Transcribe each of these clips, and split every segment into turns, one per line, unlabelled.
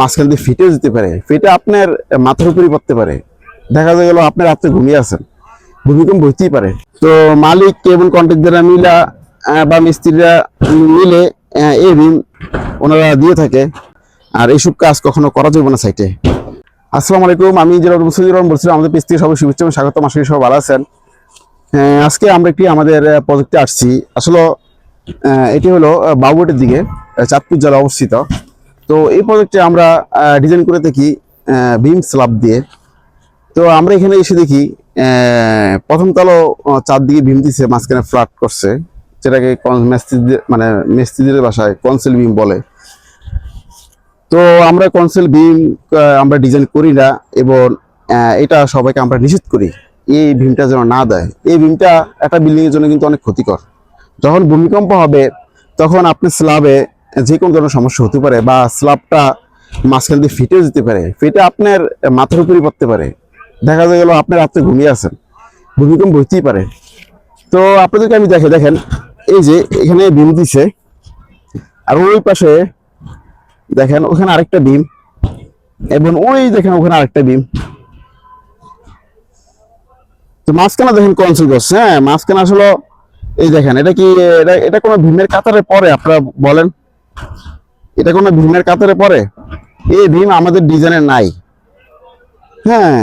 মাঝখান দিয়ে ফেটে যেতে পারে, ফেটে আপনার মাথার উপরই পড়তে পারে। দেখা গেল আপনি রাত্রে ঘুমিয়ে আছেন, ভূমিকম্প হইতেই পারে। তো মালিক এবং কন্ট্রাক্টররা মিলা বা মিস্ত্রিরা মিলে এই ঋণ ওনারা দিয়ে থাকে। আর এইসব কাজ কখনো করা যাবে না সাইটে। আসসালামু আলাইকুম, আমি মুসিদুর বলছিলাম। আমাদের পেজ থেকে সবাই শুভেচ্ছা এবং স্বাগত। আশা করি সবাই ভালো আছেন। আজকে আমরা আমাদের প্রজেক্টে আসছি। আসলে এটি হলো বাবুঘাটের দিকে, চাঁদপুর জেলা অবস্থিত। তো এই প্রজেক্টে আমরা ডিজাইন করে থাকি বিম স্ল্যাব দিয়ে। তো আমরা এখানে এসে দেখি প্রথম তলো চারদিকে বিম দিচ্ছে, মাঝখানে ফ্ল্যাট করছে, যেটাকে মিস্ত্রিদের ভাষায় কনসেল বিম বলে। তো আমরা কনসেল বিম আমরা ডিজাইন করি না, এবং এটা সবাইকে আমরা নিষেধ করি এই বিমটা যেন না দেয়। এই বিমটা একটা বিল্ডিং এর জন্য কিন্তু অনেক ক্ষতিকর। যখন ভূমিকম্প হবে তখন আপনার স্ল্যাবে যে কোনো ধরনের সমস্যা হতে পারে, বা স্ল্যাবটা মাঝখান দিয়ে ফেটে যেতে পারে, ফেটে আপনার মাথার উপরই পড়তে পারে। দেখা গেল আপনি রাত্রে ঘুমিয়ে আছেন, ভূমিকম্প হইতেই পারে। তো আপনাদেরকে আমি দেখেন, এই যে এখানে বিম দিছে, আর ওই পাশে দেখেন ওখানে আরেকটা বিম, এবং ওই দেখেন ওখানে আরেকটা বিম। তো মাঝখানে দেখেন কনসেল করছে। হ্যাঁ, মাঝখানে আসলে এই দেখেন, এটা কি এটা কোনো ভীমের কাতারে পড়ে? আপনারা বলেন, এটা কোনো ভীমের কাতারে পড়ে? এই ভীম আমাদের ডিজাইনে নাই। হ্যাঁ,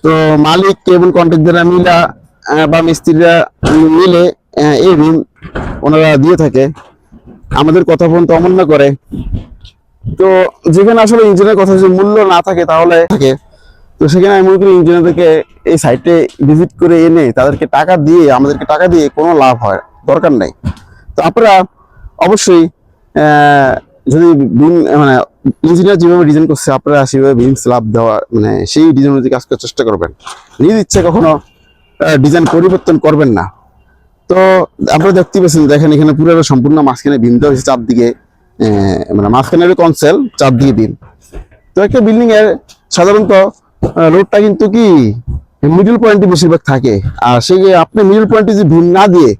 তো মালিক এবং কন্ট্রাক্টররা মিলা বা মিস্ত্রিরা মিলে এই ভীম ওনারা দিয়ে থাকে। আমাদের কথা পর্যন্ত অমান্য করে। তো যেখানে আসলে ইঞ্জিনের কথা যদি মূল্য না থাকে তাহলে থাকে, তো সেখানে আমি মনে করি ইঞ্জিনিয়ারদেরকে এই সাইটে ভিজিট করে এনে তাদেরকে টাকা দিয়ে, আমাদেরকে টাকা দিয়ে কোনো লাভ হয় দরকার নাই। তো আপনারা অবশ্যই যদি ইঞ্জিনিয়ার যেভাবে ডিজাইন করছে আপনারা সেভাবে বিম স্ল্যাব দেওয়া, সেই ডিজাইন অনুযায়ী কাজ করার চেষ্টা করবেন। নিজ ইচ্ছে কখনো ডিজাইন পরিবর্তন করবেন না। তো আপনারা দেখতে পাচ্ছেন, দেখেন এখানে পুরো সম্পূর্ণ মাঝখানে বিম দেওয়া হয়েছে, চারদিকে মাঝখানের কনসেল, চারদিকে বিম। তো একটা বিল্ডিং এর সাধারণত রোডটা কিন্তু কি মিডল পয়েন্টে বেশিরভাগ থাকে। আর সেই আপনি মিডল পয়েন্টে যদি ভীম না দিয়ে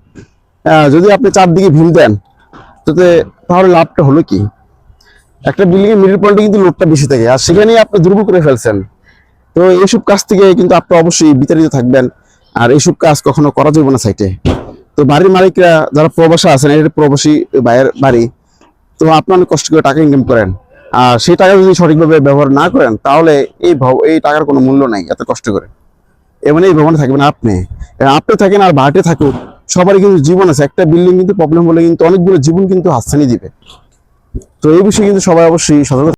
যদি আপনি চারদিকে ভীম দেন, তাহলে লাভটা হলো কি? একটা বিল্ডিং এর মিডল পয়েন্টে কিন্তু লোডটা বেশি থাকে, আর সেখানেই আপনি দুর্বল করে ফেলছেন। তো এইসব কাজ থেকে কিন্তু আপনি অবশ্যই বিতাড়িত থাকবেন। আর এইসব কাজ কখনো করা যাবে না সাইটে। তো বাড়ির মালিকরা যারা প্রবাসী আছেন, এটা প্রবাসী ভাইয়ের বাড়ি, তো আপনি অনেক কষ্ট করে টাকা ইনকাম করেন, আর সেই টাকা যদি সঠিকভাবে ব্যবহার না করেন তাহলে এই টাকার কোনো মূল্য নাই। এত কষ্ট করে এবং এই ভবনে থাকবেন আপনি থাকেন আর ভাড়াটে থাকুক, সবারই কিন্তু জীবন আছে। একটা বিল্ডিং কিন্তু প্রবলেম হলে কিন্তু অনেকগুলো জীবন কিন্তু হাতছানি দিবে। তো এই বিষয়ে কিন্তু সবাই অবশ্যই সতর্ক